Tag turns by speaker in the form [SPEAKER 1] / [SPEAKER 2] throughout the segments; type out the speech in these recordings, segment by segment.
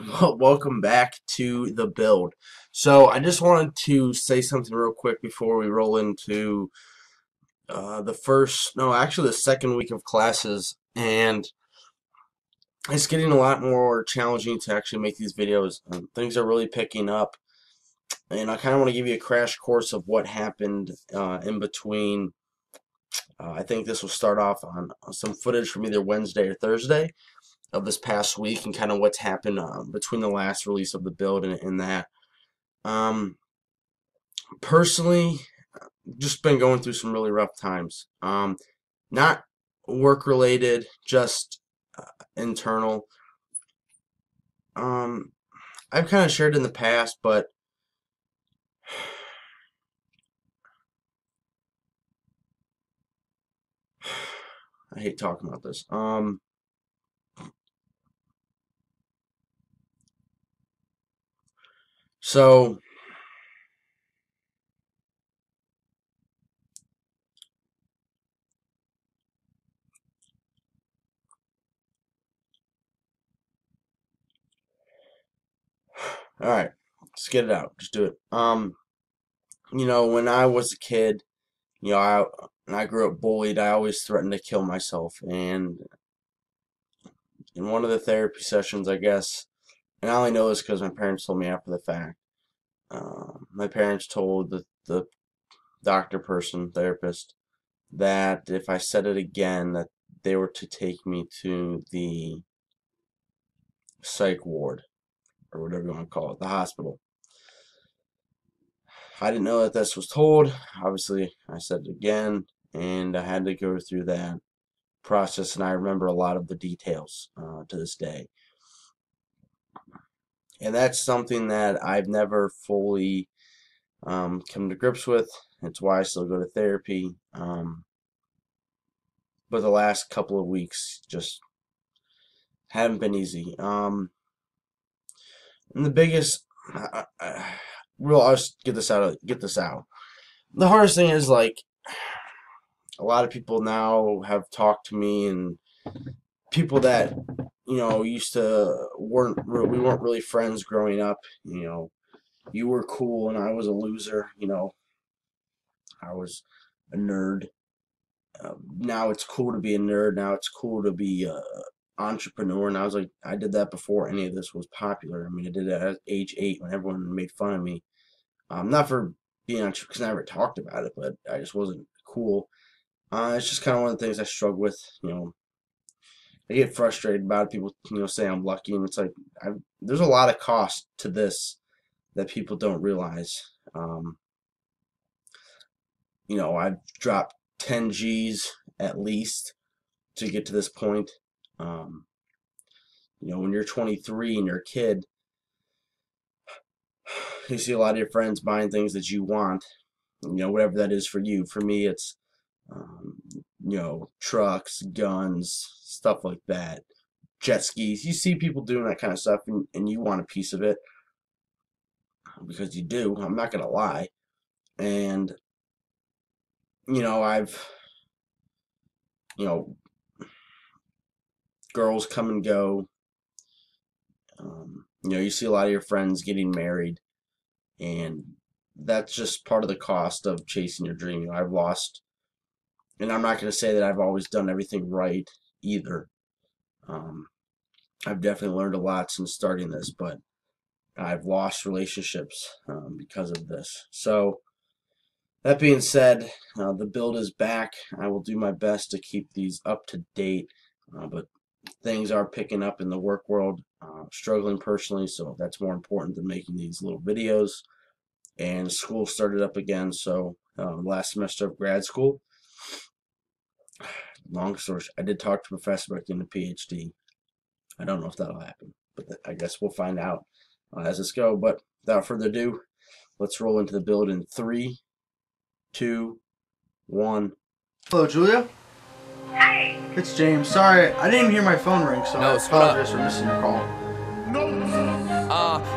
[SPEAKER 1] Welcome back to the build. So I just wanted to say something real quick before we roll into the second week of classes, and it's getting a lot more challenging to actually make these videos. Things are really picking up, and I kind of want to give you a crash course of what happened in between. I think this will start off on some footage from either Wednesday or Thursday of this past week, and kind of what's happened between the last release of the build and that. Um, Personally, just been going through some really rough times. Not work related, just internal. Um, I've kind of shared in the past, but I hate talking about this. So all right, let's get it out. Just do it. When I was a kid, when I grew up bullied, I always threatened to kill myself. And in one of the therapy sessions, I guess, and I only know this because my parents told me after the fact. My parents told the doctor person, therapist, that if I said it again, that they were to take me to the psych ward, or whatever you want to call it, the hospital. I didn't know that this was told. Obviously, I said it again, and I had to go through that process, and I remember a lot of the details to this day. And that's something that I've never fully come to grips with. It's why I still go to therapy. But the last couple of weeks just haven't been easy. And the biggest, I'll just get this out. The hardest thing is, like, a lot of people now have talked to me, and people that used to we weren't really friends growing up. You were cool and I was a loser. I was a nerd. Now it's cool to be a nerd. Now it's cool to be a entrepreneur. And I was like, I did that before any of this was popular. I mean, I did it at age 8 when everyone made fun of me. Not for being entrepreneur, because I never talked about it, but I just wasn't cool. It's just kind of one of the things I struggle with. I get frustrated about it. People, say I'm lucky, and it's like there's a lot of cost to this that people don't realize. I've dropped 10 G's at least to get to this point. When you're 23 and you're a kid, you see a lot of your friends buying things that you want, whatever that is for you. For me, it's, trucks, guns, stuff like that, jet skis. You see people doing that kind of stuff, and you want a piece of it because you do. I'm not going to lie. And, I've, girls come and go. You see a lot of your friends getting married, and that's just part of the cost of chasing your dream. I've lost, and I'm not going to say that I've always done everything right either. I've definitely learned a lot since starting this, but I've lost relationships because of this. So, that being said, the build is back. I will do my best to keep these up to date, but things are picking up in the work world. Struggling personally, so that's more important than making these little videos. And school started up again, so last semester of grad school. Long story short, I did talk to a professor about getting a PhD. I don't know if that'll happen, but I guess we'll find out as this goes. But without further ado, let's roll into the build in 3, 2, 1.
[SPEAKER 2] Hello, Julia.
[SPEAKER 3] Hey.
[SPEAKER 2] It's James. Sorry, I didn't even hear my phone ring, so I apologize for missing your call.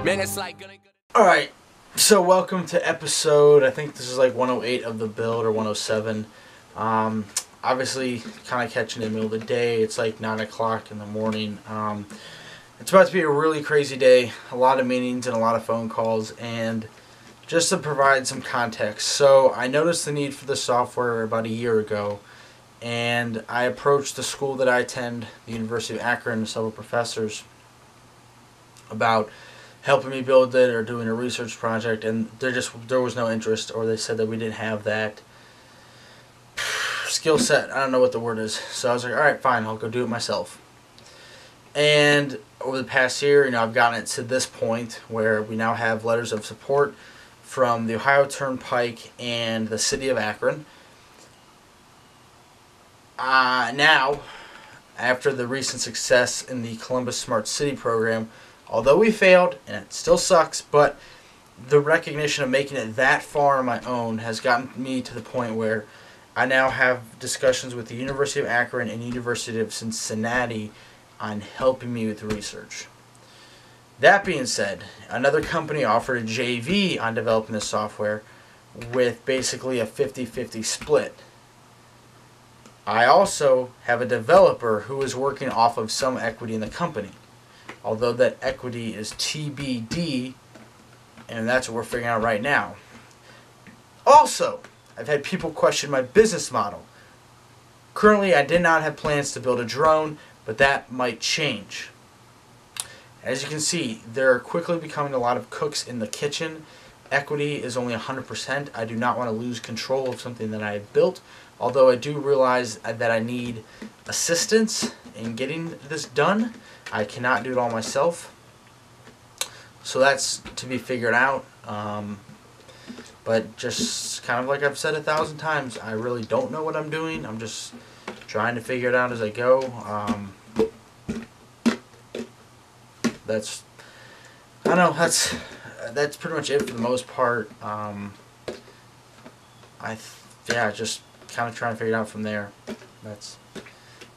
[SPEAKER 4] Man, it's like gonna.
[SPEAKER 2] All right, so welcome to episode. I think this is like 108 of the build, or 107. Obviously, kind of catching it in the middle of the day. It's like 9 o'clock in the morning. And It's about to be a really crazy day, a lot of meetings and a lot of phone calls, and just to provide some context. So I noticed the need for the software about a year ago, and I approached the school that I attend, the University of Akron, and several professors about helping me build it or doing a research project, and there was no interest, or they said that we didn't have that skill set. I don't know what the word is. So I was like, all right, fine, I'll go do it myself. And over the past year, I've gotten it to this point where we now have letters of support from the Ohio Turnpike and the city of Akron. Now, after the recent success in the Columbus Smart City program, although we failed, and it still sucks, but the recognition of making it that far on my own has gotten me to the point where I now have discussions with the University of Akron and University of Cincinnati on helping me with the research. That being said, another company offered a JV on developing this software with basically a 50-50 split. I also have a developer who is working off of some equity in the company, although that equity is TBD, and that's what we're figuring out right now. Also, I've had people question my business model. Currently, I did not have plans to build a drone, but that might change. As you can see, there are quickly becoming a lot of cooks in the kitchen. Equity is only 100%. I do not want to lose control of something that I have built, although I do realize that I need assistance in getting this done. I cannot do it all myself. So that's to be figured out. But just kind of like I've said 1,000 times, I really don't know what I'm doing. I'm just trying to figure it out as I go. I don't know, that's pretty much it for the most part. Just kind of trying to figure it out from there. That's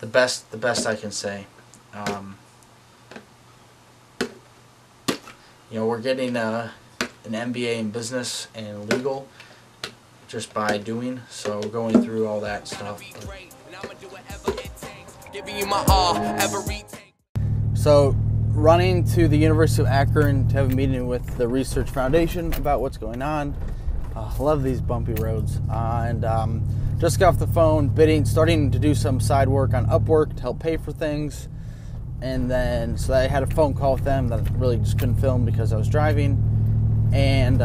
[SPEAKER 2] the best I can say. We're getting an MBA in business and legal just by doing, so going through all that stuff. So running to the University of Akron to have a meeting with the Research Foundation about what's going on. I love these bumpy roads. And just got off the phone starting to do some side work on Upwork to help pay for things. And then, so I had a phone call with them that I really just couldn't film because I was driving. And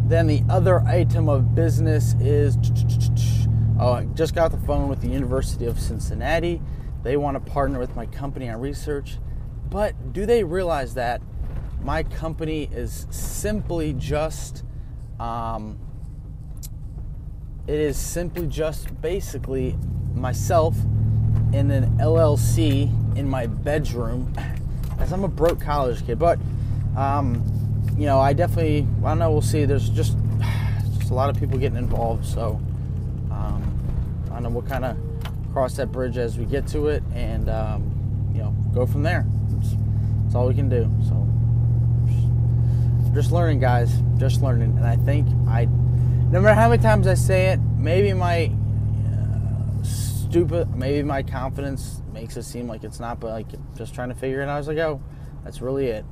[SPEAKER 2] then the other item of business is, I just got off the phone with the University of Cincinnati. They want to partner with my company on research. But do they realize that my company is simply just, basically myself in an LLC in my bedroom, as I'm a broke college kid. But, I don't know, we'll see. There's just a lot of people getting involved. So, I don't know, we'll kind of cross that bridge as we get to it and, go from there. That's all we can do. So just learning, guys, just learning. And I think no matter how many times I say it, maybe my my confidence makes it seem like it's not, but like just trying to figure it out as I go. That's really it.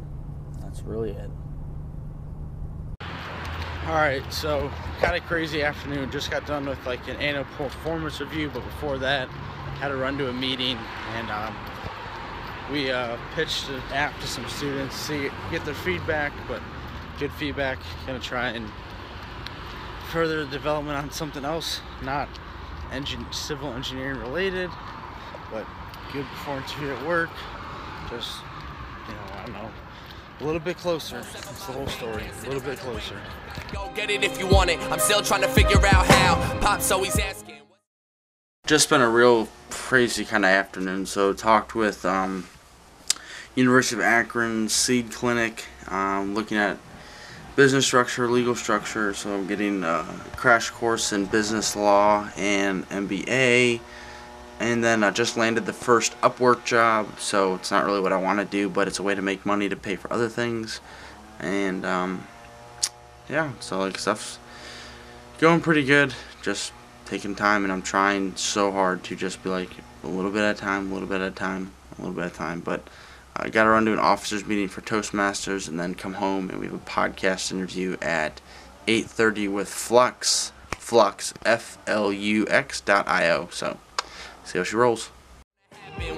[SPEAKER 2] All right, so kind of crazy afternoon. Just got done with like an annual performance review, but before that, had to run to a meeting, and we pitched an app to some students, get their feedback, but good feedback. Gonna try and further the development on something else, not civil engineering related, but good performance review at work. Just, I don't know, a little bit closer. That's the whole story. A little bit closer.
[SPEAKER 3] Go get it if you want it. I'm still trying to figure out how. Pop's always asking.
[SPEAKER 1] Just been a real crazy kind of afternoon. So talked with University of Akron Seed Clinic, looking at business structure, legal structure. So I'm getting a crash course in business law and MBA. And then I just landed the first Upwork job, so it's not really what I want to do, but it's a way to make money to pay for other things. And yeah, so like stuff's going pretty good. Just taking time, and I'm trying so hard to just be like a little bit at a time, a little bit at a time, a little bit at a time. But I got to run to an officers meeting for Toastmasters, and then come home and we have a podcast interview at 8:30 with Flux FLUX.io. So see how she rolls.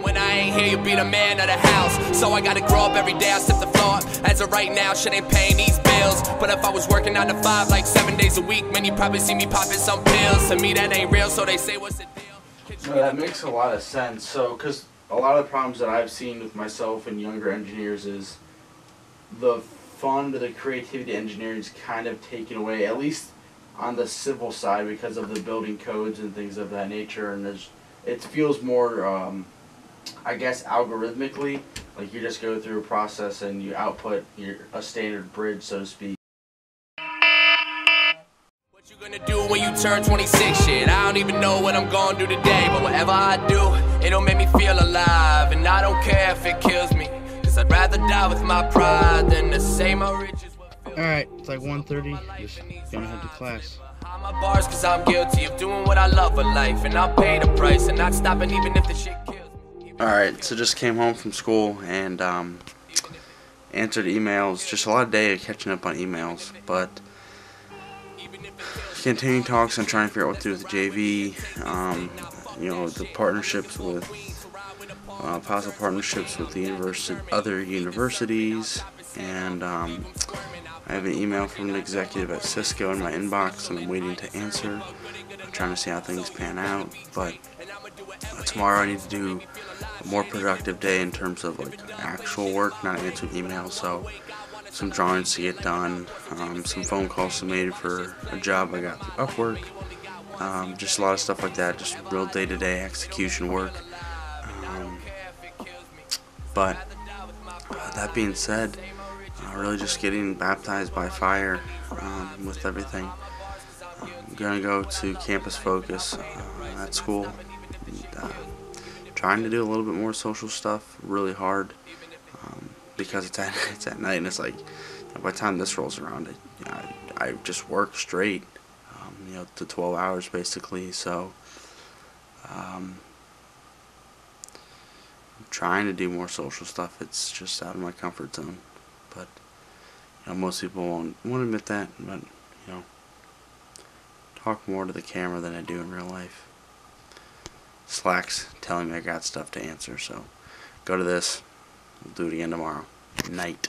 [SPEAKER 3] When I ain't here, you be the man of the house. So I gotta grow up every day, I step the floor. As of right now, shit ain't paying these bills. But if I was working 9 to 5, like 7 days a week, man, you probably see me popping some pills. To me, that ain't real, so they say, what's the deal?
[SPEAKER 1] No, that makes a lot of sense. So, because a lot of the problems that I've seen with myself and younger engineers is the fun to the creativity engineering is kind of taken away, at least on the civil side, because of the building codes and things of that nature. And it feels more, I guess, algorithmically, like you just go through a process and you output a standard bridge, so to speak.
[SPEAKER 3] What you gonna do when you turn 26? Shit, I don't even know what I'm gonna do today, but whatever I do, it'll make me feel alive, and I don't care if it kills me, cause I'd rather die with my pride than to say my riches.
[SPEAKER 2] Alright, it's like 1:30, just gonna head to class.
[SPEAKER 3] I'm my bars cause I'm guilty of doing what I love for life, and I'll pay the price and not stopping even if the shit kills me.
[SPEAKER 1] Alright, so just came home from school and answered emails. Just a lot of day of catching up on emails, but continuing talks and trying to figure out what to do with the JV. The partnerships with possible partnerships with the other universities, and I have an email from an executive at Cisco in my inbox, and I'm waiting to answer. I'm trying to see how things pan out, but tomorrow I need to do a more productive day in terms of like actual work, not answering emails. So some drawings to get done, some phone calls submitted for a job I got through Upwork, just a lot of stuff like that, just real day-to-day execution work. But that being said, really just getting baptized by fire with everything. I'm gonna go to Campus Focus at school, and, trying to do a little bit more social stuff. Really hard because it's at night, and it's like by the time this rolls around, I just work straight, to 12 hours basically. So I'm trying to do more social stuff. It's just out of my comfort zone, but most people won't admit that, but talk more to the camera than I do in real life. Slack's telling me I got stuff to answer, so go to this. We'll do it again tomorrow. Night.